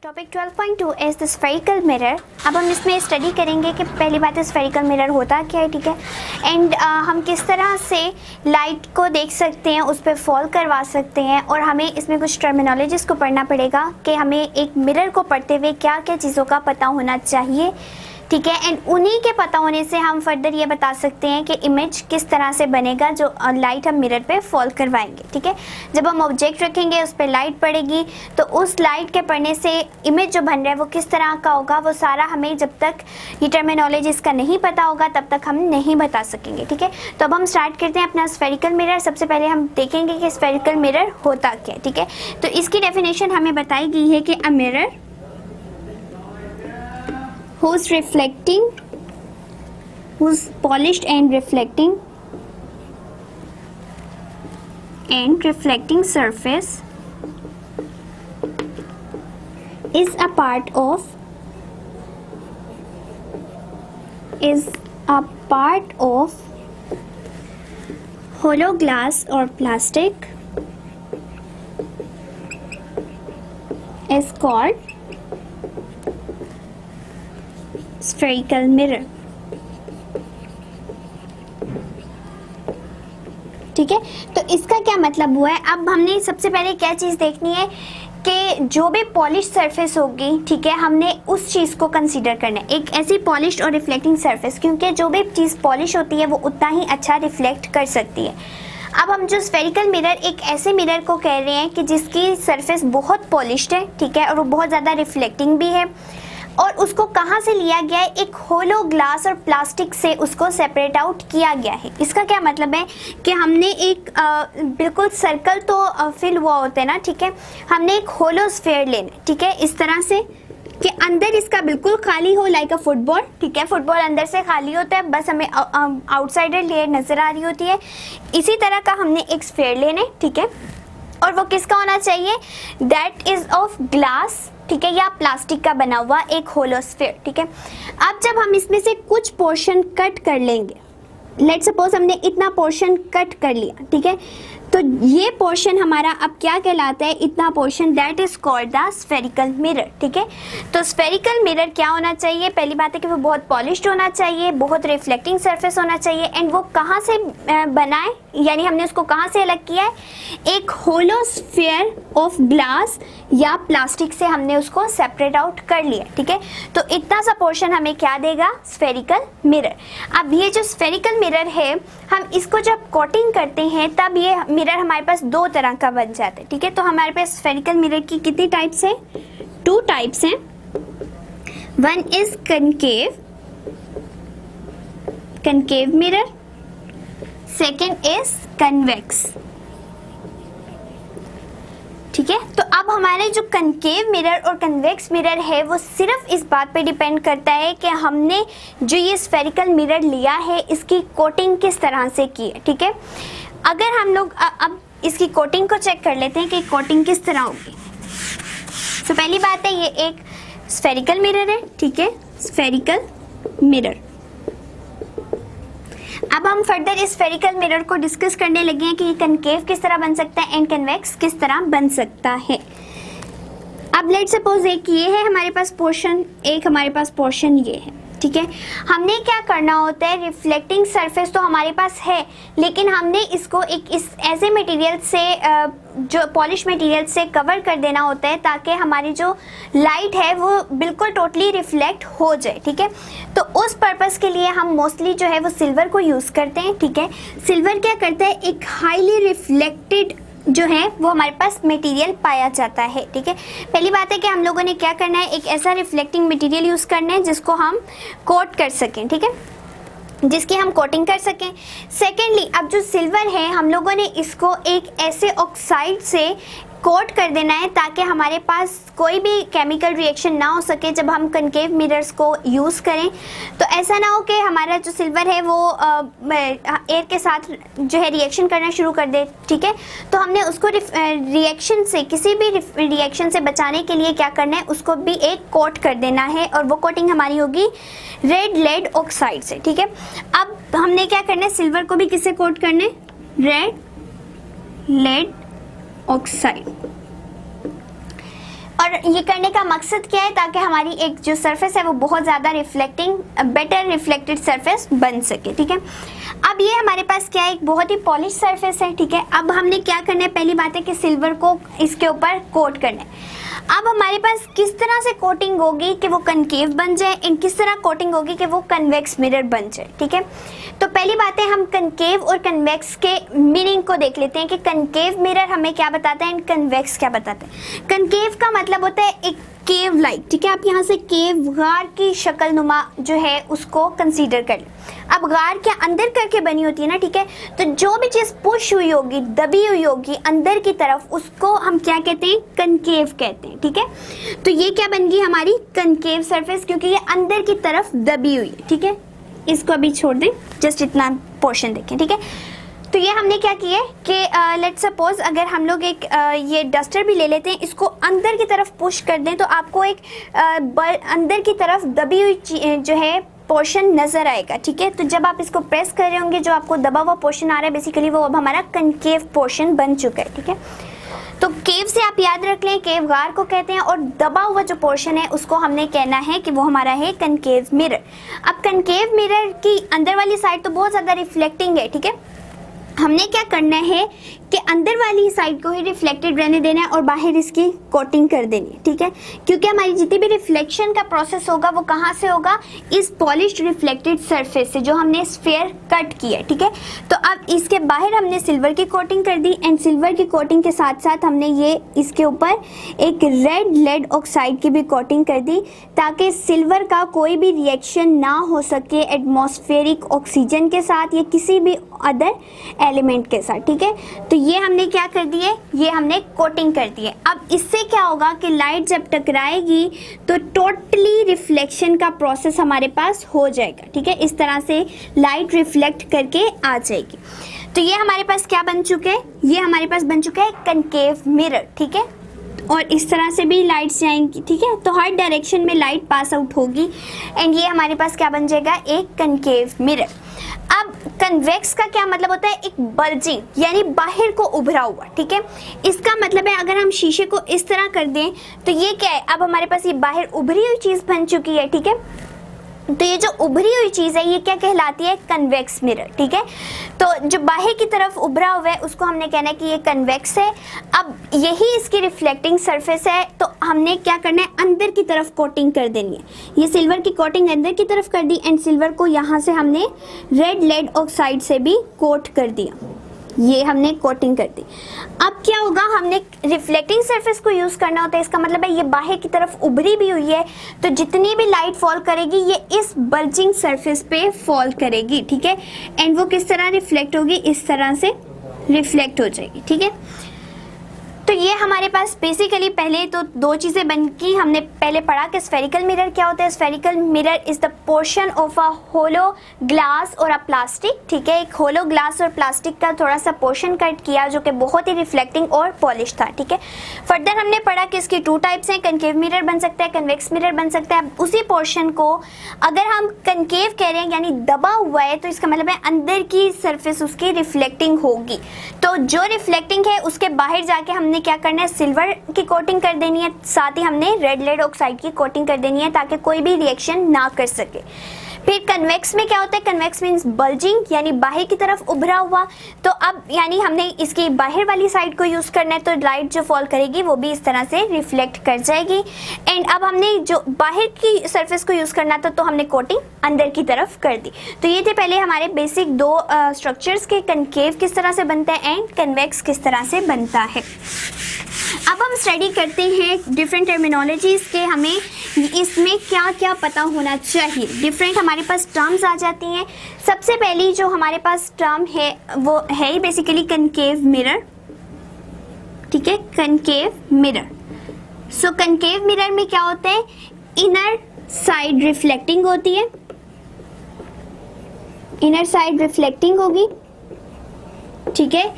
Topic 12.2 is the spherical mirror. अब हम इसमें स्टडी करेंगे कि पहली बात है स्फेरिकल मिरर होता क्या है, ठीक है, एंड हम किस तरह से लाइट को देख सकते हैं, उस पर फॉल करवा सकते हैं, और हमें इसमें कुछ टर्मिनोलॉजीज़ को पढ़ना पड़ेगा कि हमें एक मिरर को पढ़ते हुए क्या क्या चीज़ों का पता होना चाहिए, ठीक है, एंड उन्हीं के पता होने से हम फर्दर ये बता सकते हैं कि इमेज किस तरह से बनेगा जो लाइट हम मिरर पे फॉल करवाएंगे, ठीक है। जब हम ऑब्जेक्ट रखेंगे उस पर लाइट पड़ेगी तो उस लाइट के पड़ने से इमेज जो बन रहा है वो किस तरह का होगा, वो सारा हमें जब तक ये टर्मिनोलॉजी इसका नहीं पता होगा तब तक हम नहीं बता सकेंगे, ठीक है। तो अब हम स्टार्ट करते हैं अपना स्फेरिकल मिरर। सबसे पहले हम देखेंगे कि स्फेरिकल मिरर होता क्या है, ठीक है। तो इसकी डेफिनेशन हमें बताई गई है कि a mirror whose polished and reflecting surface is a part of hollow glass or plastic is called spherical mirror, ठीक है। तो इसका क्या मतलब हुआ है, अब हमने सबसे पहले क्या चीज़ देखनी है कि जो भी पॉलिश सरफेस होगी, ठीक है, हमने उस चीज़ को कंसीडर करना है, एक ऐसी पॉलिश और रिफ्लेक्टिंग सरफेस, क्योंकि जो भी चीज़ पॉलिश होती है वो उतना ही अच्छा रिफ्लेक्ट कर सकती है। अब हम जो स्फेरिकल मिरर, एक ऐसे मिरर को कह रहे हैं कि जिसकी सरफेस बहुत पॉलिश्ड है, ठीक है, और वो बहुत ज़्यादा रिफ्लेक्टिंग भी है, और उसको कहाँ से लिया गया है, एक होलो ग्लास और प्लास्टिक से उसको सेपरेट आउट किया गया है। इसका क्या मतलब है कि हमने एक बिल्कुल सर्कल तो फिल हुआ होता है ना, ठीक है, हमने एक होलो स्फेयर लेना, ठीक है, इस तरह से कि अंदर इसका बिल्कुल खाली हो, लाइक अ फुटबॉल, ठीक है, फुटबॉल अंदर से खाली होता है, बस हमें आउटसाइडर लेयर नज़र आ रही होती है। इसी तरह का हमने एक स्फेयर लेना है, ठीक है, और वो किसका होना चाहिए, दैट इज़ ऑफ ग्लास, ठीक है, या प्लास्टिक का बना हुआ एक होलो स्फेयर, ठीक है। अब जब हम इसमें से कुछ पोर्शन कट कर लेंगे, लेट्स सपोज हमने इतना पोर्शन कट कर लिया, ठीक है, तो ये पोर्शन हमारा अब क्या कहलाता है, इतना portion, that is called the spherical mirror, ठीक है। तो स्फेरिकल मिरर क्या होना चाहिए, पहली बात है कि वो बहुत पॉलिश्ड होना चाहिए, बहुत रिफ्लेक्टिंग सरफेस होना चाहिए, एंड वो कहाँ से बना है, यानी हमने उसको कहाँ से अलग किया है, एक होलो स्फेयर ऑफ ग्लास या प्लास्टिक से हमने उसको सेपरेट आउट कर लिया, ठीक है। तो इतना सा पोर्शन हमें क्या देगा, स्फेरिकल मिरर। अब ये जो स्फेरिकल मिरर है, हम इसको जब कोटिंग करते हैं तब ये मिरर हमारे पास दो तरह का बन जाता है, ठीक है। तो हमारे पास स्फेरिकल मिरर की कितनी टाइप्स है, 2 टाइप्स हैं। One is concave mirror, second is convex, ठीक है। तो अब हमारे जो कनकेव मिरर और कन्वेक्स मिरर है वो सिर्फ इस बात पे डिपेंड करता है कि हमने जो ये स्फेरिकल मिरर लिया है इसकी कोटिंग किस तरह से की है, ठीक है। अगर हम लोग अब इसकी कोटिंग को चेक कर लेते हैं कि कोटिंग किस तरह होगी। तो पहली बात है ये एक स्फेरिकल मिरर है, ठीक है, स्फेरिकल मिरर। अब हम फर्दर इस स्फेरिकल मिरर को डिस्कस करने लगे हैं कि ये कनकेव किस तरह बन सकता है एंड कन्वेक्स किस तरह बन सकता है। अब लेट सपोज एक ये है हमारे पास पोर्शन, एक हमारे पास पोर्शन ये है, ठीक है। हमने क्या करना होता है, रिफ्लेक्टिंग सरफेस तो हमारे पास है, लेकिन हमने इसको एक इस ऐसे मटेरियल से जो पॉलिश मटेरियल से कवर कर देना होता है ताकि हमारी जो लाइट है वो बिल्कुल टोटली रिफ्लेक्ट हो जाए, ठीक है। तो उस पर्पस के लिए हम मोस्टली जो है वो सिल्वर को यूज़ करते हैं, ठीक है। सिल्वर क्या करता है, एक हाईली रिफ्लेक्टेड जो है वो हमारे पास मटेरियल पाया जाता है, ठीक है। पहली बात है कि हम लोगों ने क्या करना है, एक ऐसा रिफ्लेक्टिंग मटेरियल यूज़ करना है जिसको हम कोट कर सकें, ठीक है, जिसकी हम कोटिंग कर सकें। सेकेंडली, अब जो सिल्वर है हम लोगों ने इसको एक ऐसे ऑक्साइड से कोट कर देना है ताकि हमारे पास कोई भी केमिकल रिएक्शन ना हो सके जब हम कनकेव मिरर्स को यूज़ करें। तो ऐसा ना हो कि हमारा जो सिल्वर है वो एयर के साथ जो है रिएक्शन करना शुरू कर दे, ठीक है। तो हमने उसको रिएक्शन से, किसी भी रिएक्शन से बचाने के लिए क्या करना है, उसको भी एक कोट कर देना है, और वो कोटिंग हमारी होगी रेड लेड ऑक्साइड से, ठीक है। अब हमने क्या करना है, सिल्वर को भी किससे कोट करना है, रेड लेड ऑक्साइड। और ये करने का मकसद क्या है, ताकि हमारी एक जो सरफेस है वो बहुत ज़्यादा रिफ्लेक्टिंग, बेटर रिफ्लेक्टेड सरफेस बन सके। ठीक है, अब ये हमारे पास क्या है, एक बहुत ही पॉलिश सरफेस है। ठीक है, अब हमने क्या करना है, पहली बात है कि सिल्वर को इसके ऊपर कोट करना है। अब हमारे पास किस तरह से कोटिंग होगी कि वो कनकेव बन जाए, एंड किस तरह कोटिंग होगी कि वो कन्वेक्स मिरर बन जाए। ठीक है, तो पहली बात है हम कनकेव और कन्वेक्स के मीनिंग को देख लेते हैं कि कनकेव मिरर हमें क्या बताता है एंड कन्वेक्स क्या बताता है। कनकेव का मतलब होता है एक केव लाइक। ठीक है, आप यहाँ से केव, गार की शक्ल नुमा जो है उसको कंसीडर कर लें। अब गार के अंदर करके बनी होती है ना, ठीक है, तो जो भी चीज़ पुश हुई होगी, दबी हुई होगी अंदर की तरफ, उसको हम क्या कहते हैं, कनकेव कहते हैं। ठीक है, तो ये क्या बन गई हमारी कनकेव सरफेस, क्योंकि ये अंदर की तरफ दबी हुई है। ठीक है, इसको अभी छोड़ दें, जस्ट इतना पोर्शन देखें। ठीक है, तो ये हमने क्या किया है कि लेट सपोज अगर हम लोग एक ये डस्टर भी ले लेते हैं, इसको अंदर की तरफ पुश कर दें तो आपको एक अंदर की तरफ दबी हुई जो है पोर्शन नज़र आएगा। ठीक है, तो जब आप इसको प्रेस कर रहे होंगे, जो आपको दबा हुआ पोर्शन आ रहा है, बेसिकली वो अब हमारा कनकेव पोर्शन बन चुका है। ठीक है, तो केव से आप याद रख लें, केव गार को कहते हैं, और दबा हुआ जो पोर्शन है उसको हमने कहना है कि वो हमारा है कनकेव मिरर। अब कनकेव मिरर की अंदर वाली साइड तो बहुत ज़्यादा रिफ्लेक्टिंग है। ठीक है, हमने क्या करना है कि अंदर वाली साइड को ही रिफ्लेक्टेड रहने देना है और बाहर इसकी कोटिंग कर देनी है। ठीक है, क्योंकि हमारी जितनी भी रिफ्लेक्शन का प्रोसेस होगा वो कहाँ से होगा, इस पॉलिश्ड रिफ्लेक्टेड सरफेस से जो हमने स्फीयर कट किया है। ठीक है, तो अब इसके बाहर हमने सिल्वर की कोटिंग कर दी, एंड सिल्वर की कोटिंग के साथ साथ हमने ये इसके ऊपर एक रेड लेड ऑक्साइड की भी कोटिंग कर दी, ताकि सिल्वर का कोई भी रिएक्शन ना हो सके एटमॉस्फेरिक ऑक्सीजन के साथ या किसी भी अदर एलिमेंट के साथ। ठीक है, तो ये हमने क्या कर दिए, ये हमने कोटिंग कर दी है। अब इससे क्या होगा कि लाइट जब टकराएगी तो टोटली रिफ्लेक्शन का प्रोसेस हमारे पास हो जाएगा। ठीक है, इस तरह से लाइट रिफ्लेक्ट करके आ जाएगी। तो ये हमारे पास क्या बन चुके हैं, ये हमारे पास बन चुका है कनकेव मिरर। ठीक है, और इस तरह से भी लाइट्स जाएंगी। ठीक है, तो हर डायरेक्शन में लाइट पास आउट होगी, एंड ये हमारे पास क्या बन जाएगा, एक कनकेव मिरर। अब कन्वेक्स का क्या मतलब होता है, एक बल्जिंग, यानी बाहर को उभरा हुआ। ठीक है, इसका मतलब है अगर हम शीशे को इस तरह कर दें तो ये क्या है, अब हमारे पास ये बाहर उभरी हुई चीज़ बन चुकी है। ठीक है, तो ये जो उभरी हुई चीज़ है ये क्या कहलाती है, कन्वेक्स मिरर। ठीक है, तो जो बाहर की तरफ उभरा हुआ है उसको हमने कहना है कि ये कन्वेक्स है। अब यही इसकी रिफ्लेक्टिंग सरफेस है, तो हमने क्या करना है, अंदर की तरफ कोटिंग कर देनी है। ये सिल्वर की कोटिंग अंदर की तरफ कर दी, एंड सिल्वर को यहाँ से हमने रेड लेड ऑक्साइड से भी कोट कर दिया, ये हमने कोटिंग कर दी। अब क्या होगा, हमने रिफ्लेक्टिंग सरफेस को यूज़ करना होता है, इसका मतलब है ये बाहर की तरफ उभरी भी हुई है, तो जितनी भी लाइट फॉल करेगी ये इस बल्जिंग सरफेस पे फॉल करेगी। ठीक है, एंड वो किस तरह रिफ्लेक्ट होगी, इस तरह से रिफ्लेक्ट हो जाएगी। ठीक है, तो ये हमारे पास बेसिकली पहले तो दो चीज़ें बन की। हमने पहले पढ़ा कि स्फेरिकल मिरर क्या होता है। Spherical mirror is the portion of a hollow glass और अ प्लास्टिक। ठीक है, एक होलो ग्लास और प्लास्टिक का थोड़ा सा पोर्शन कट किया जो कि बहुत ही रिफ्लेक्टिंग और पॉलिश था। ठीक है, फर्दर हमने पढ़ा कि इसकी टू टाइप्स हैं, कनकेव मिरर बन सकता है, कन्वेक्स मिरर बन सकता है। उसी पोर्शन को अगर हम कनकेव कह रहे हैं यानी दबा हुआ है, तो इसका मतलब है अंदर की सरफेस उसकी रिफ्लेक्टिंग होगी। तो जो रिफ्लेक्टिंग है उसके बाहर जाके हमने क्या करना है, सिल्वर की कोटिंग कर देनी है, साथ ही हमने रेड लेड ऑक्साइड की कोटिंग कर देनी है ताकि कोई भी रिएक्शन ना कर सके। फिर कन्वेक्स में क्या होता है, कन्वेक्स मीन्स बल्जिंग, यानी बाहर की तरफ उभरा हुआ। तो अब यानी हमने इसकी बाहर वाली साइड को यूज़ करना है, तो लाइट जो फॉल करेगी वो भी इस तरह से रिफ्लेक्ट कर जाएगी। एंड अब हमने जो बाहर की सरफेस को यूज़ करना था, तो हमने कोटिंग अंदर की तरफ कर दी। तो ये थे पहले हमारे बेसिक दो स्ट्रक्चर्स के, कनकेव किस तरह से बनता है एंड कन्वेक्स किस तरह से बनता है। अब हम स्टडी करते हैं डिफरेंट टर्मिनोलॉजीज़ के, हमें इसमें क्या क्या पता होना चाहिए। डिफरेंट हमारे पास टर्म्स आ जाती हैं। सबसे पहली जो हमारे पास टर्म है वो है बेसिकली कनकेव मिरर। ठीक है, कनकेव मिरर। सो कनकेव मिरर में क्या होता है, इनर साइड रिफ्लेक्टिंग होती है, इनर साइड रिफ्लेक्टिंग होगी। ठीक है,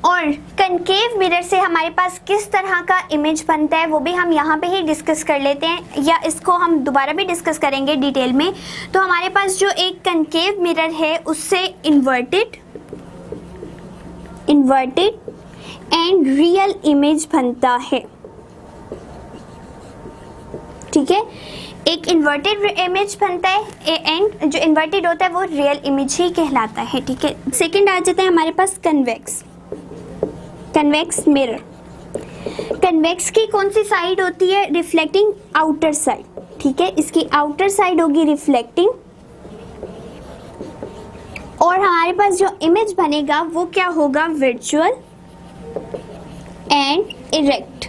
और कनकेव मिरर से हमारे पास किस तरह का इमेज बनता है वो भी हम यहाँ पे ही डिस्कस कर लेते हैं, या इसको हम दोबारा भी डिस्कस करेंगे डिटेल में। तो हमारे पास जो एक कनकेव मिरर है उससे इन्वर्टेड एंड रियल इमेज बनता है। ठीक है। एक इन्वर्टेड इमेज बनता है एंड जो इन्वर्टेड होता है वो रियल इमेज ही कहलाता है, ठीक है। सेकंड आ जाता है हमारे पास कन्वेक्स मिरर। कन्वेक्स की कौन सी साइड होती है? रिफ्लेक्टिंग आउटर साइड, ठीक है। इसकी आउटर साइड होगी रिफ्लेक्टिंग और हमारे पास जो इमेज बनेगा वो क्या होगा? Virtual and erect.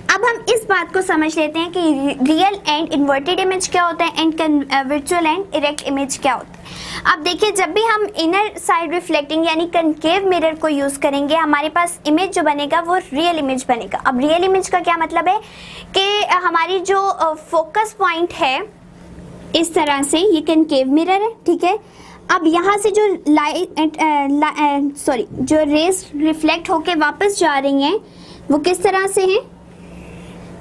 अब हम इस बात को समझ लेते हैं कि रियल एंड इन्वर्टेड इमेज क्या होता है and virtual and erect image क्या होता है। अब देखिए, जब भी हम इनर साइड रिफ्लेक्टिंग यानी कनकेव मिरर को यूज करेंगे, हमारे पास इमेज जो बनेगा वो रियल इमेज बनेगा। अब रियल इमेज का क्या मतलब है कि हमारी जो फोकस पॉइंट है इस तरह से, ये कनकेव मिरर है, ठीक है। अब यहाँ से जो जो रेज रिफ्लेक्ट होके वापस जा रही हैं वो किस तरह से हैं?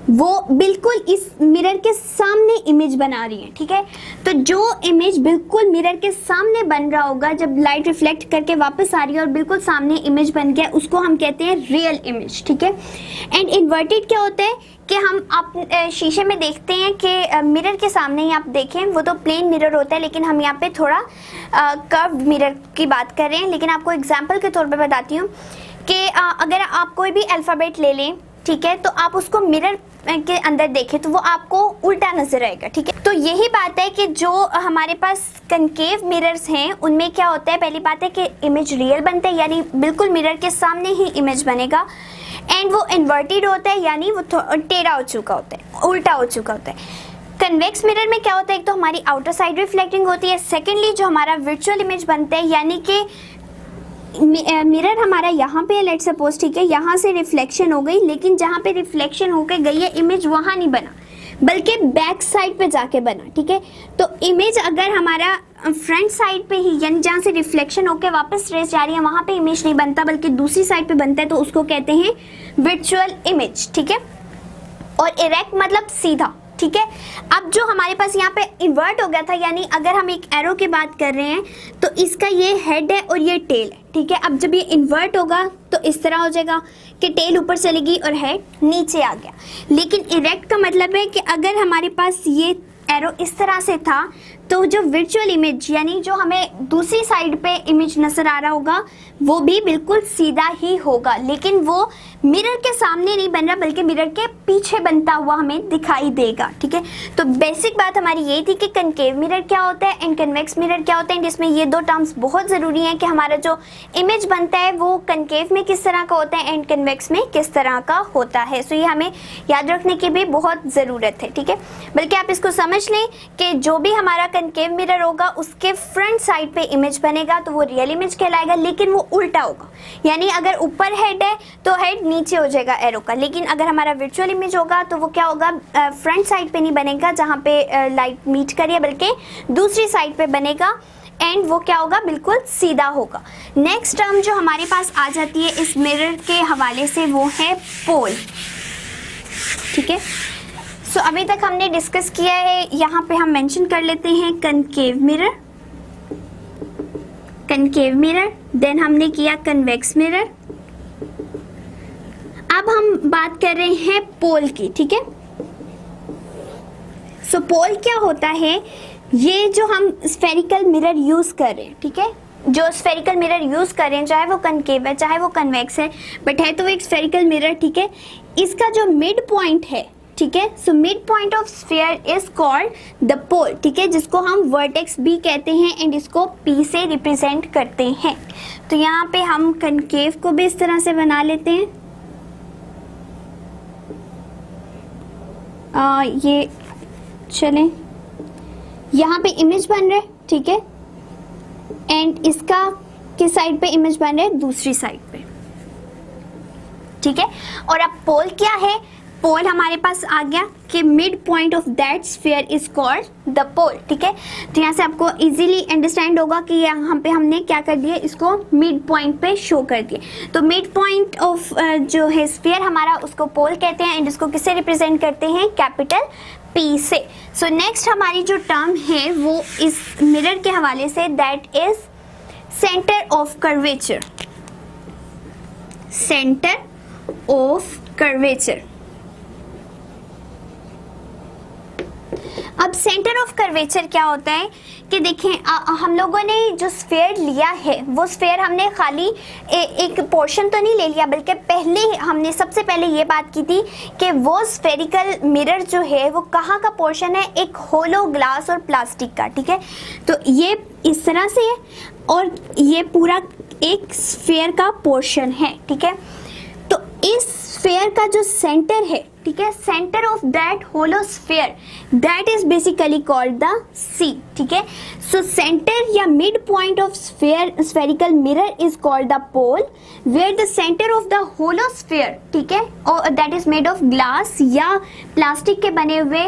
वो बिल्कुल इस मिरर के सामने इमेज बना रही है, ठीक है। तो जो इमेज बिल्कुल मिरर के सामने बन रहा होगा, जब लाइट रिफ्लेक्ट करके वापस आ रही है और बिल्कुल सामने इमेज बन गया, उसको हम कहते हैं रियल इमेज, ठीक है। एंड इन्वर्टेड क्या होता है कि हम आप शीशे में देखते हैं कि मिरर के सामने ही आप देखें, वो तो प्लेन मिरर होता है, लेकिन हम यहाँ पे थोड़ा कर्व्ड मिरर की बात कर रहे हैं। लेकिन आपको एग्जाम्पल के तौर पर बताती हूँ कि अगर आप कोई भी अल्फ़ाबेट ले लें, ठीक है, तो आप उसको मिरर के अंदर देखें तो वो आपको उल्टा नजर आएगा, ठीक है। तो यही बात है कि जो हमारे पास कनकेव मिरर्स हैं उनमें क्या होता है, पहली बात है कि इमेज रियल बनता है, यानी बिल्कुल मिरर के सामने ही इमेज बनेगा। एंड वो इन्वर्टेड होता है, यानी वो टेढ़ा हो चुका होता है, उल्टा हो चुका होता है। कन्वेक्स मिरर में क्या होता है, एक तो हमारी आउटर साइड रिफ्लेक्टिंग होती है, सेकेंडली जो हमारा वर्चुअल इमेज बनता है, यानी कि मिरर हमारा यहाँ पे लेट सपोज, ठीक है, यहाँ से रिफ्लेक्शन हो गई, लेकिन जहाँ पे रिफ्लेक्शन होके गई है इमेज वहाँ नहीं बना, बल्कि बैक साइड पे जाके बना, ठीक है। तो इमेज अगर हमारा फ्रंट साइड पे ही, यानी जहाँ से रिफ्लेक्शन होके वापस रेस जा रही है, वहाँ पे इमेज नहीं बनता बल्कि दूसरी साइड पे बनता है, तो उसको कहते हैं वर्चुअल इमेज, ठीक है। और इरेक्ट मतलब सीधा, ठीक है। अब जो हमारे पास यहाँ पे इन्वर्ट हो गया था, यानी अगर हम एक एरो की बात कर रहे हैं तो इसका ये हेड है और ये टेल है, ठीक है। अब जब ये इन्वर्ट होगा तो इस तरह हो जाएगा कि टेल ऊपर चलेगी और हेड नीचे आ गया। लेकिन इरेक्ट का मतलब है कि अगर हमारे पास ये एरो इस तरह से था तो जो वर्चुअल इमेज यानी जो हमें दूसरी साइड पे इमेज नजर आ रहा होगा वो भी बिल्कुल सीधा ही होगा, लेकिन वो मिरर के सामने नहीं बन रहा बल्कि मिरर के पीछे बनता हुआ हमें दिखाई देगा, ठीक है। तो बेसिक बात हमारी ये थी कि कनकेव मिरर क्या होता है एंड कन्वेक्स मिरर क्या होता है, जिसमें ये दो टर्म्स बहुत ज़रूरी हैं कि हमारा जो इमेज बनता है वो कनकेव में किस तरह का होता है एंड कन्वेक्स में किस तरह का होता है। सो ये हमें याद रखने की भी बहुत ज़रूरत है, ठीक है। बल्कि आप इसको समझ लें कि जो भी हमारा कनकेव मिरर होगा उसके फ्रंट साइड पे इमेज बनेगा तो वो रियल इमेज कहलाएगा, लेकिन वो उल्टा होगा, यानी अगर ऊपर हेड है तो हेड नीचे हो जाएगा एरो का। लेकिन अगर हमारा वर्चुअल इमेज होगा तो वो क्या होगा, फ्रंट साइड पे नहीं बनेगा जहाँ पे लाइट मीट करिए, बल्कि दूसरी साइड पे बनेगा एंड वो क्या होगा, बिल्कुल सीधा होगा। नेक्स्ट टर्म जो हमारे पास आ जाती है इस मिरर के हवाले से वो है पोल, ठीक है। सो अभी तक हमने डिस्कस किया है, यहाँ पे हम मेंशन कर लेते हैं कनकेव मिरर, देन हमने किया कन्वेक्स मिरर। अब हम बात कर रहे हैं पोल की, ठीक है। सो पोल क्या होता है, ये जो हम स्फेरिकल मिरर यूज कर रहे हैं, ठीक है, जो स्फेरिकल मिरर यूज कर रहे हैं चाहे वो कनकेव है चाहे वो कन्वेक्स है, बट है तो एक स्फेरिकल मिरर, ठीक है। इसका जो मिड पॉइंट है, ठीक है, so mid point of sphere is called the pole, ठीक है, जिसको हम वर्टेक्स भी कहते हैं एंड इसको पी से रिप्रेजेंट करते हैं। तो यहाँ पे हम कनकेव को भी इस तरह से बना लेते हैं, ये चलें, यहाँ पे इमेज बन रहा है, ठीक है, एंड इसका किस साइड पे इमेज बन रहा है, दूसरी साइड पे, ठीक है। और अब पोल क्या है, पोल हमारे पास आ गया कि mid point of that sphere is called the pole, ठीक है। तो यहाँ से आपको इजीली अंडरस्टैंड होगा कि यहाँ पे हमने क्या कर दिया, इसको मिड पॉइंट पे शो कर दिए। तो मिड पॉइंट ऑफ जो है स्फीयर हमारा उसको पोल कहते हैं एंड इसको किससे रिप्रेजेंट करते हैं, कैपिटल पी से। सो नेक्स्ट हमारी जो टर्म है वो इस मिरर के हवाले say that is centre of curvature, centre of curvature, अब सेंटर ऑफ कर्वेचर क्या होता है कि देखें हम लोगों ने जो स्फीयर लिया है वो स्फीयर हमने खाली एक पोर्शन तो नहीं ले लिया, बल्कि पहले हमने सबसे पहले ये बात की थी कि वो स्फेरिकल मिरर जो है वो कहाँ का पोर्शन है, एक होलो ग्लास और प्लास्टिक का, ठीक है। तो ये इस तरह से है और ये पूरा एक स्फीयर का पोर्शन है, ठीक है। तो इस स्फीयर का जो सेंटर है, ठीक है, centre of that hollow sphere that is basically called the C, ठीक है। सो सेंटर या mid point of spherical mirror is called the pole, where the centre of the hollow sphere, ठीक है, और that is made of glass या plastic के बने हुए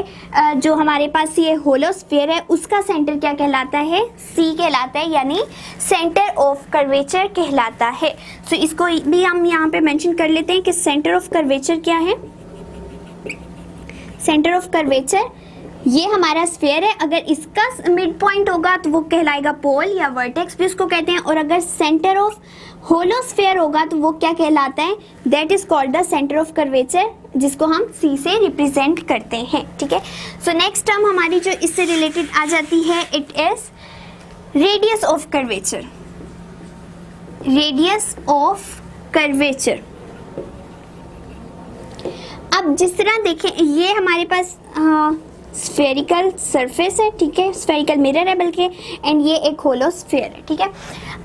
जो हमारे पास ये होलो स्फीयर है उसका सेंटर क्या कहलाता है, सी कहलाता है, यानी सेंटर ऑफ कर्वेचर कहलाता है। सो इसको भी हम यहाँ पे मेंशन कर लेते हैं कि सेंटर ऑफ कर्वेचर क्या है। सेंटर ऑफ कर्वेचर ये हमारा स्फीयर है, अगर इसका मिड पॉइंट होगा तो वो कहलाएगा पोल या वर्टेक्स भी उसको कहते हैं, और अगर सेंटर ऑफ होलो स्फीयर होगा तो वो क्या कहलाता है, that is called the centre of curvature, जिसको हम सी से रिप्रेजेंट करते हैं, ठीक है। सो नेक्स्ट टर्म हमारी जो इससे रिलेटेड आ जाती है, it is radius of curvature. Radius of curvature, अब जिस तरह देखें ये हमारे पास स्फेरिकल सरफेस है, ठीक है, स्फेरिकल मिरर है बल्कि, एंड ये एक होलो स्फीयर है, ठीक है।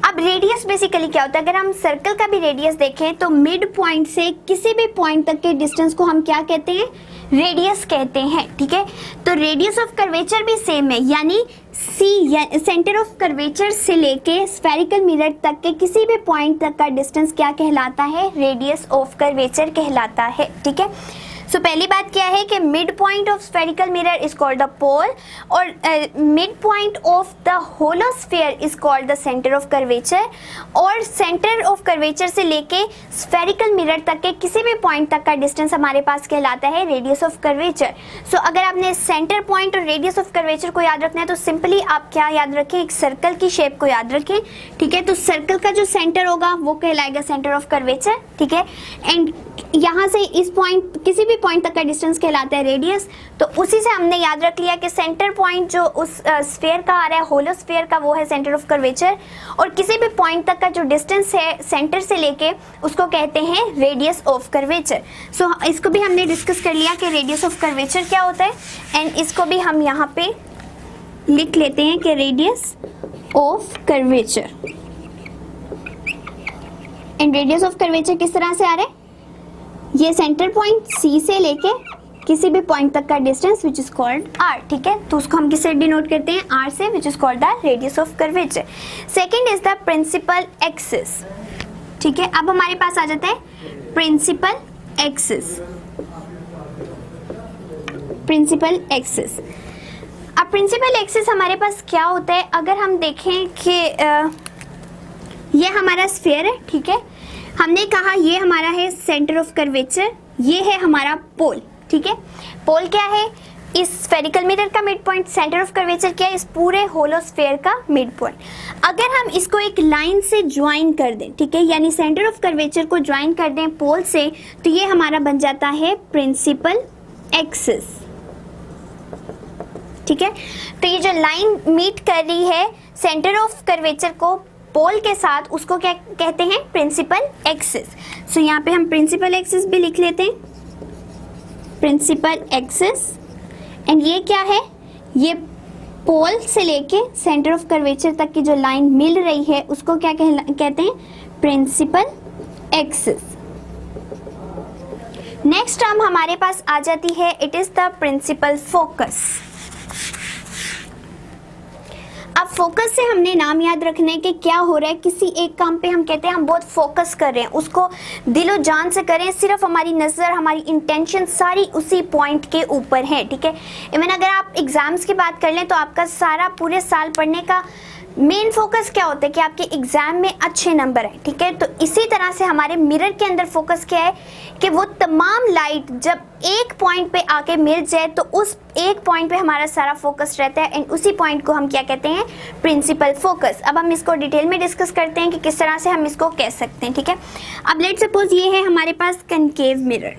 अब रेडियस बेसिकली क्या होता है, अगर हम सर्कल का भी रेडियस देखें तो मिड पॉइंट से किसी भी पॉइंट तक के डिस्टेंस को हम क्या कहते हैं, रेडियस कहते हैं, ठीक है। तो रेडियस ऑफ कर्वेचर भी सेम है, यानी सी या सेंटर ऑफ कर्वेचर से लेके स्फेरिकल मिरर तक के किसी भी पॉइंट तक का डिस्टेंस क्या कहलाता है, रेडियस ऑफ कर्वेचर कहलाता है, ठीक है। सो पहली बात क्या है कि mid point of spherical mirror is called the pole, और mid point of the hollow sphere is called the centre of curvature, और सेंटर ऑफ कर्वेचर से लेके स्फेरिकल मिरर तक के किसी भी पॉइंट तक का डिस्टेंस हमारे पास कहलाता है रेडियस ऑफ कर्वेचर। सो अगर आपने सेंटर पॉइंट और रेडियस ऑफ कर्वेचर को याद रखना है तो सिंपली आप क्या याद रखें, एक सर्कल की शेप को याद रखें, ठीक है। तो सर्कल का जो सेंटर होगा वो कहलाएगा सेंटर ऑफ कर्वेचर, ठीक है, एंड यहाँ से इस पॉइंट किसी भी पॉइंट तक का डिस्टेंस कहलाता है रेडियस। तो उसी से हमने याद रख लिया कि सेंटर पॉइंट जो उस स्फीयर का आ रहा है, होलो स्फीयर का, वो है सेंटर ऑफ कर्वेचर, और किसी भी पॉइंट तक का जो डिस्टेंस है सेंटर से लेके उसको कहते हैं रेडियस ऑफ कर्वेचर। सो इसको भी हमने डिस्कस कर लिया कि रेडियस ऑफ कर्वेचर क्या होता है, एंड इसको भी हम यहाँ पे लिख लेते हैं कि radius of curvature, and radius of curvature किस तरह से आ रहा है, ये सेंटर पॉइंट सी से लेके किसी भी पॉइंट तक का distance which is called R, ठीक है। तो उसको हम किससे डिनोट करते हैं, आर से, which is called the radius of curvature. Second is the principal axis, ठीक है। अब हमारे पास आ जाता है प्रिंसिपल एक्सिस। प्रिंसिपल एक्सिस, अब प्रिंसिपल एक्सिस हमारे पास क्या होता है, अगर हम देखें कि ये हमारा स्फीयर है, ठीक है, हमने कहा ये हमारा है सेंटर ऑफ कर्वेचर, ये है हमारा पोल, ठीक है। पोल क्या है, इस स्फेरिकल मिरर का mid point, centre of curvature क्या है, इस पूरे होलो स्फीयर का मिड पॉइंट। अगर हम इसको एक लाइन से ज्वाइन कर दें, ठीक है, यानी सेंटर ऑफ कर्वेचर को ज्वाइन कर दें पोल से, तो ये हमारा बन जाता है प्रिंसिपल एक्सिस, ठीक है। तो ये जो लाइन मीट कर रही है सेंटर ऑफ कर्वेचर को पोल के साथ, उसको क्या कहते हैं, प्रिंसिपल एक्सिस। सो यहाँ पे हम प्रिंसिपल एक्सिस भी लिख लेते हैं, प्रिंसिपल एक्सिस, एंड ये क्या है, ये पोल से लेके सेंटर ऑफ कर्वेचर तक की जो लाइन मिल रही है उसको क्या कहते हैं, प्रिंसिपल एक्सिस। नेक्स्ट टर्म हमारे पास आ जाती है, it is the principal focus. अब फोकस से हमने नाम याद रखना है कि क्या हो रहा है, किसी एक काम पे हम कहते हैं हम बहुत फोकस कर रहे हैं, उसको दिलो जान से करें, सिर्फ हमारी नज़र, हमारी इंटेंशन सारी उसी पॉइंट के ऊपर है, ठीक है। इवन अगर आप एग्ज़ाम्स की बात कर लें तो आपका सारा पूरे साल पढ़ने का मेन फोकस क्या होता है कि आपके एग्जाम में अच्छे नंबर आए, ठीक है। तो इसी तरह से हमारे मिरर के अंदर फोकस क्या है कि वो तमाम लाइट जब एक पॉइंट पे आके मिल जाए तो उस एक पॉइंट पे हमारा सारा फोकस रहता है, एंड उसी पॉइंट को हम क्या कहते हैं, प्रिंसिपल फोकस। अब हम इसको डिटेल में डिस्कस करते हैं कि किस तरह से हम इसको कह सकते हैं, ठीक है। अब लेट्स सपोज ये है हमारे पास कनकेव मिरर,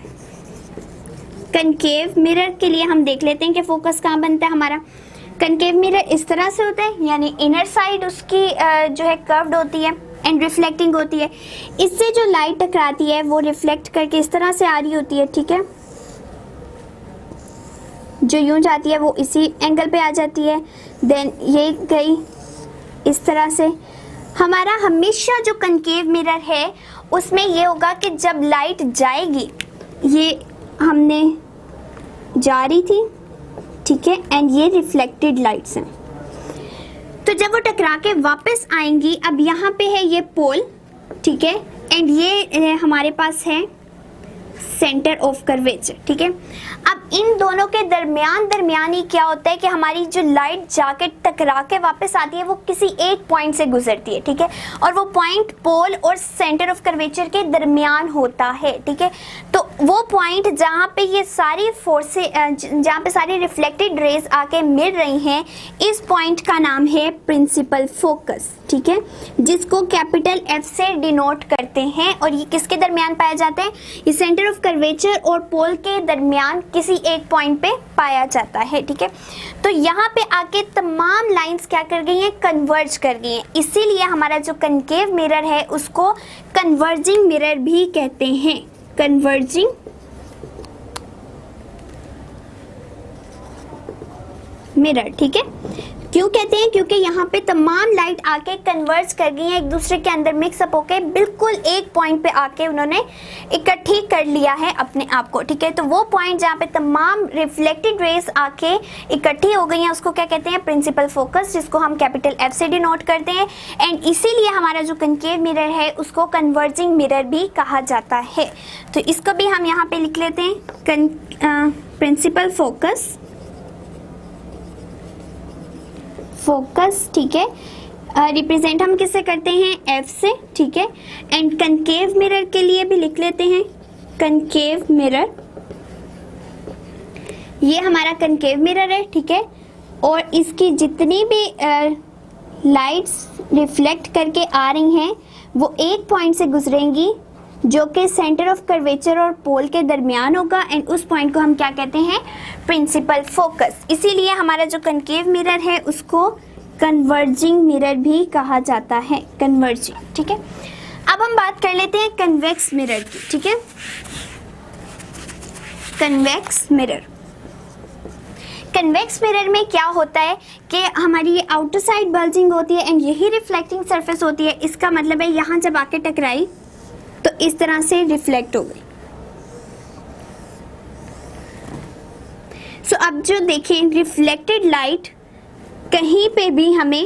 कनकेव मिरर के लिए हम देख लेते हैं कि फोकस कहाँ बनता है हमारा। कनकेव मिरर इस तरह से होता है, यानी इनर साइड उसकी जो है कर्व्ड होती है एंड रिफ्लेक्टिंग होती है। इससे जो लाइट टकराती है वो रिफ्लेक्ट करके इस तरह से आ रही होती है, ठीक है। जो यूं जाती है वो इसी एंगल पे आ जाती है, देन ये गई इस तरह से। हमारा हमेशा जो कनकेव मिरर है उसमें ये होगा कि जब लाइट जाएगी, ये हमने जा रही थी, ठीक है, एंड ये रिफ्लेक्टेड लाइट्स हैं, तो जब वो टकरा के वापस आएंगी, अब यहाँ पे है ये पोल, ठीक है, एंड ये हमारे पास है सेंटर ऑफ कर्वेचर, ठीक है। अब इन दोनों के दरमियान ही क्या होता है कि हमारी जो लाइट जाके टकरा के वापस आती है वो किसी एक पॉइंट से गुजरती है, ठीक है, और वो पॉइंट पोल और सेंटर ऑफ कर्वेचर के दरमियान होता है, ठीक है। तो वो पॉइंट जहाँ पे ये सारी फोर्सेस, जहाँ पे सारी रिफ्लेक्टेड रेज आके मिल रही हैं, इस पॉइंट का नाम है प्रिंसिपल फोकस, ठीक है, जिसको कैपिटल एफ से डिनोट करते हैं। और ये किसके दरमियान पाया जाता है? ये सेंटर ऑफ कर्वेचर और पोल के दरमियान किसी एक पॉइंट पे पाया जाता है, ठीक है। तो यहाँ पे आके तमाम लाइंस क्या कर गई हैं? कन्वर्ज कर गई हैं। इसीलिए हमारा जो कनकेव मिरर है उसको कन्वर्जिंग मिरर भी कहते हैं। कन्वर्जिंग मिरर, ठीक है। क्यों कहते हैं? क्योंकि यहाँ पे तमाम लाइट आके कन्वर्ज कर गई हैं, एक दूसरे के अंदर मिक्सअप होके बिल्कुल एक पॉइंट पे आके उन्होंने इकट्ठी कर लिया है अपने आप को, ठीक है। तो वो पॉइंट जहाँ पे तमाम रिफ्लेक्टेड रेज आके इकट्ठी हो गई हैं उसको क्या कहते हैं? प्रिंसिपल फोकस, जिसको हम कैपिटल एफ से डिनोट करते हैं। एंड इसीलिए हमारा जो कनकेव मिरर है उसको कन्वर्जिंग मिरर भी कहा जाता है। तो इसको भी हम यहाँ पे लिख लेते हैं, प्रिंसिपल फोकस, ठीक है। रिप्रेजेंट हम किससे करते हैं? एफ से, ठीक है। एंड कनकेव मिरर के लिए भी लिख लेते हैं कनकेव मिरर, ये हमारा कनकेव मिरर है, ठीक है। और इसकी जितनी भी लाइट्स रिफ्लेक्ट करके आ रही हैं वो एक पॉइंट से गुजरेंगी जो कि सेंटर ऑफ कर्वेचर और पोल के दरमियान होगा, एंड उस पॉइंट को हम क्या कहते हैं? Principal focus. इसीलिए हमारा जो कनकेव मिरर है उसको कन्वर्जिंग मिरर भी कहा जाता है, कन्वर्जिंग, ठीक है। अब हम बात कर लेते हैं कन्वेक्स मिरर की, ठीक है। कन्वेक्स मिरर, कन्वेक्स मिरर में क्या होता है कि हमारी ये आउटर साइड बल्जिंग होती है एंड यही रिफ्लेक्टिंग सरफेस होती है। इसका मतलब है यहाँ जब आके टकराई तो इस तरह से रिफ्लेक्ट हो गई। सो अब जो देखें, रिफ्लेक्टेड लाइट कहीं पे भी हमें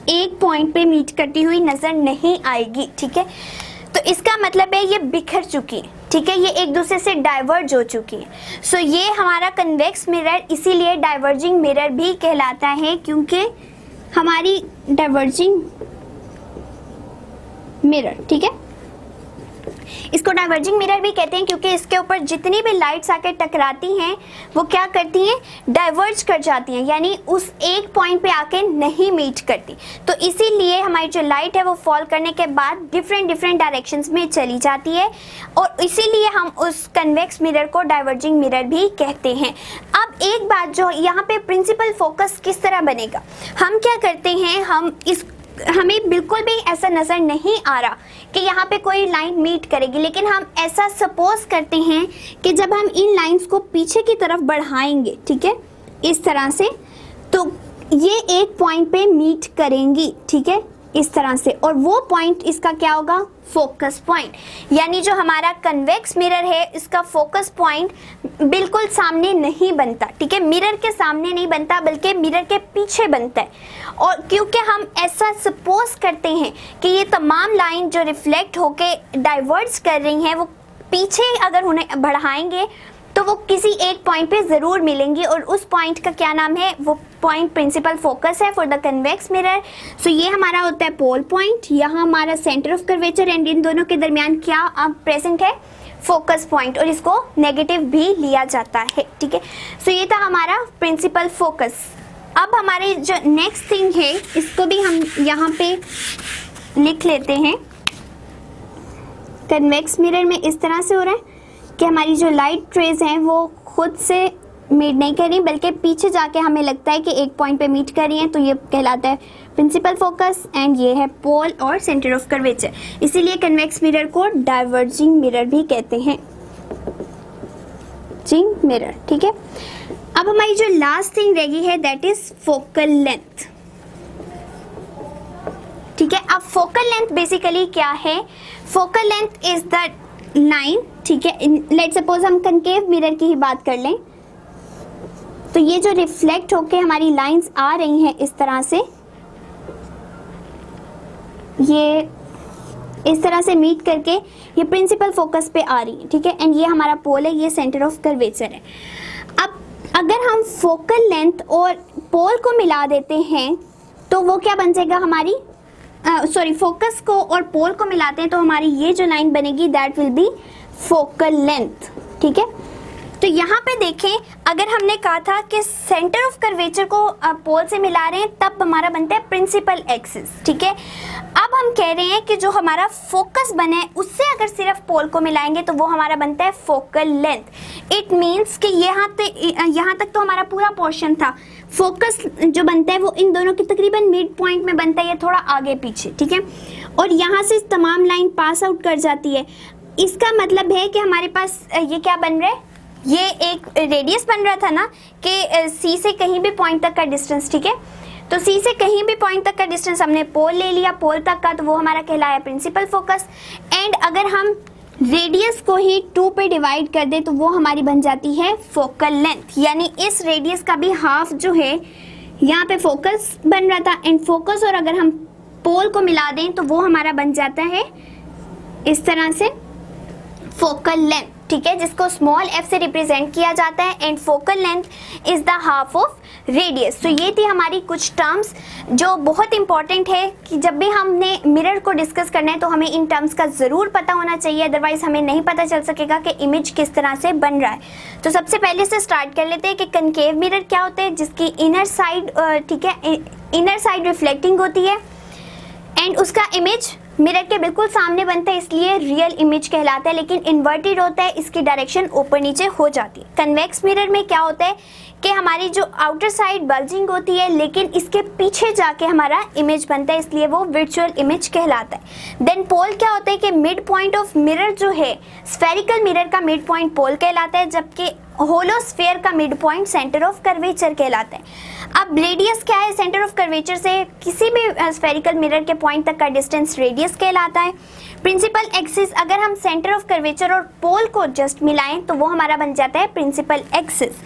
एक पॉइंट पे मीट करती हुई नजर नहीं आएगी, ठीक है। तो इसका मतलब है ये बिखर चुकी है, ठीक है, ये एक दूसरे से डाइवर्ज हो चुकी है। सो ये हमारा कन्वेक्स मिरर इसीलिए डाइवर्जिंग मिरर भी कहलाता है, क्योंकि हमारी डाइवर्जिंग मिरर, ठीक है, इसको डाइवर्जिंग मिरर भी कहते हैं क्योंकि इसके ऊपर जितनी भी लाइट्स आके टकराती हैं वो क्या करती हैं? डाइवर्ज कर जाती हैं, यानी उस एक पॉइंट पे आके नहीं मीट करती। तो इसीलिए हमारी जो लाइट है वो फॉल करने के बाद डिफरेंट डायरेक्शंस में चली जाती है, और इसीलिए हम उस कन्वेक्स मिरर को डाइवर्जिंग मिरर भी कहते हैं। अब एक बात, जो यहाँ पे प्रिंसिपल फोकस किस तरह बनेगा, हम क्या करते हैं, हमें बिल्कुल भी ऐसा नज़र नहीं आ रहा कि यहाँ पे कोई लाइन मीट करेगी, लेकिन हम ऐसा सपोज करते हैं कि जब हम इन लाइंस को पीछे की तरफ बढ़ाएंगे, ठीक है, इस तरह से, तो ये एक पॉइंट पे मीट करेंगी, ठीक है, इस तरह से, और वो पॉइंट इसका क्या होगा? Focus point. यानी जो हमारा कन्वेक्स मिरर है इसका फोकस पॉइंट बिल्कुल सामने नहीं बनता, ठीक है, मिरर के सामने नहीं बनता बल्कि मिरर के पीछे बनता है। और क्योंकि हम ऐसा सपोज करते हैं कि ये तमाम लाइन जो रिफ्लेक्ट होके डाइवर्ज कर रही हैं वो पीछे अगर उन्हें बढ़ाएंगे तो वो किसी एक पॉइंट पे ज़रूर मिलेंगी, और उस पॉइंट का क्या नाम है? वो पॉइंट प्रिंसिपल फोकस है फॉर द कन्वेक्स मिरर। सो ये हमारा होता है पोल पॉइंट, यहाँ हमारा centre of curvature, and in दोनों के दरमियान क्या प्रेजेंट है? फोकस पॉइंट, और इसको नेगेटिव भी लिया जाता है, ठीक है। सो ये था हमारा प्रिंसिपल फोकस। अब हमारे जो नेक्स्ट थिंग है इसको भी हम यहाँ पे लिख लेते हैं। कन्वेक्स मिरर में इस तरह से हो रहा है कि हमारी जो लाइट रेज हैं वो खुद से मीट नहीं कर रही, बल्कि पीछे जाके हमें लगता है कि एक पॉइंट पे मीट कर रही हैं, तो ये कहलाता है प्रिंसिपल फोकस एंड ये है पोल और सेंटर ऑफ कर्वेचर। इसीलिए कन्वेक्स मिरर को डाइवर्जिंग मिरर भी कहते हैं, जिंग मिरर। ठीक है, अब हमारी जो लास्ट थिंग रह गई है दैट इज फोकल लेंथ। ठीक है, अब फोकल लेंथ बेसिकली क्या है? Focal length is the line. ठीक है, लेट सपोज हम कनकेव मिरर की ही बात कर लें, तो ये जो रिफ्लेक्ट होके हमारी लाइंस आ रही हैं इस तरह से, ये इस तरह से मीट करके ये प्रिंसिपल फोकस पे आ रही है। ठीक है, एंड ये हमारा पोल है, ये सेंटर ऑफ कर्वेचर है। अब अगर हम फोकल लेंथ और पोल को मिला देते हैं तो वो क्या बन जाएगा हमारी, फोकस को और पोल को मिलाते हैं तो हमारी ये जो लाइन बनेगी that will be focal length. ठीक है, तो यहाँ पे देखें, अगर हमने कहा था कि सेंटर ऑफ कर्वेचर को पोल से मिला रहे हैं तब हमारा बनता है प्रिंसिपल एक्सिस। ठीक है, अब हम कह रहे हैं कि जो हमारा फोकस बना है उससे अगर सिर्फ पोल को मिलाएंगे तो वो हमारा बनता है फोकल लेंथ। इट मीन्स कि यहाँ तक तो हमारा पूरा पोर्शन था, फोकस जो बनता है वो इन दोनों के तकरीबन मिड पॉइंट में बनता है, ये थोड़ा आगे पीछे। ठीक है, और यहाँ से तमाम लाइन पास आउट कर जाती है। इसका मतलब है कि हमारे पास ये क्या बन रहा है, ये एक रेडियस बन रहा था ना कि सी से कहीं भी पॉइंट तक का डिस्टेंस। ठीक है, तो सी से कहीं भी पॉइंट तक का डिस्टेंस हमने पोल ले लिया, पोल तक का, तो वो हमारा कहलाया प्रिंसिपल फोकस। एंड अगर हम रेडियस को ही 2 पे डिवाइड कर दें तो वो हमारी बन जाती है फोकल लेंथ। यानी इस रेडियस का भी हाफ जो है यहाँ पे फोकस बन रहा था, एंड फोकस और अगर हम पोल को मिला दें तो वो हमारा बन जाता है इस तरह से फोकल लेंथ। ठीक है, जिसको स्मॉल f से रिप्रेजेंट किया जाता है, and focal length is the half of radius. तो ये थी हमारी कुछ टर्म्स जो बहुत इंपॉर्टेंट है कि जब भी हमने मिरर को डिस्कस करना है तो हमें इन टर्म्स का ज़रूर पता होना चाहिए, अदरवाइज हमें नहीं पता चल सकेगा कि इमेज किस तरह से बन रहा है। तो सबसे पहले से स्टार्ट कर लेते हैं कि कनकेव मिरर क्या होते हैं, जिसकी इनर साइड, ठीक है, इनर साइड रिफ्लेक्टिंग होती है एंड उसका इमेज मिरर के बिल्कुल सामने बनता है, इसलिए रियल इमेज कहलाता है, लेकिन इन्वर्टेड होता है, इसकी डायरेक्शन ऊपर नीचे हो जाती है। कन्वेक्स मिरर में क्या होता है कि हमारी जो आउटर साइड बल्जिंग होती है, लेकिन इसके पीछे जाके हमारा इमेज बनता है, इसलिए वो वर्चुअल इमेज कहलाता है। देन पोल क्या होता है कि मिड पॉइंट ऑफ मिरर जो है, स्फेरिकल मिरर का मिड पॉइंट पोल कहलाता है, जबकि होलो स्फीयर का mid point centre of curvature कहलाता है। अब रेडियस क्या है, सेंटर ऑफ कर्वेचर से किसी भी स्फेरिकल मिरर के पॉइंट तक का डिस्टेंस रेडियस कहलाता है। प्रिंसिपल एक्सिस, अगर हम सेंटर ऑफ कर्वेचर और पोल को जस्ट मिलाएं तो वो हमारा बन जाता है principal axis.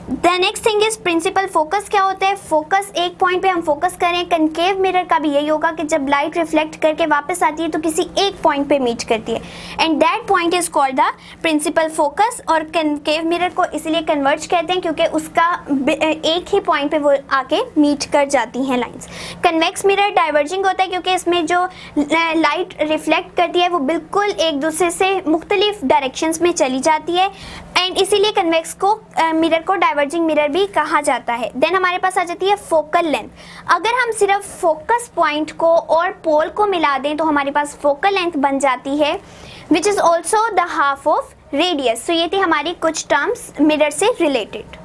The next thing is principal focus क्या होता है, फोकस एक पॉइंट पे हम फोकस करें। कनकेव मिरर का भी यही होगा कि जब लाइट रिफ्लेक्ट करके वापस आती है तो किसी एक पॉइंट पे मीट करती है, and that point is called the principal focus. और कनकेव मिरर को इसलिए कन्वर्ज कहते हैं क्योंकि उसका एक ही पॉइंट पे वो आके मीट कर जाती हैं लाइन्स। कन्वेक्स मिरर डाइवर्जिंग होता है क्योंकि इसमें जो लाइट रिफ्लेक्ट करती है वो बिल्कुल एक दूसरे से मुख्तलिफ डायरेक्शंस में चली जाती है, एंड इसीलिए कन्वेक्स को मिरर को डाइवर्जिंग मिरर भी कहा जाता है। देन हमारे पास आ जाती है फोकल लेंथ। अगर हम सिर्फ फोकस पॉइंट को और पोल को मिला दें तो हमारे पास फोकल लेंथ बन जाती है, which is also the half of radius. तो ये थी हमारी कुछ टर्म्स मिरर से रिलेटेड।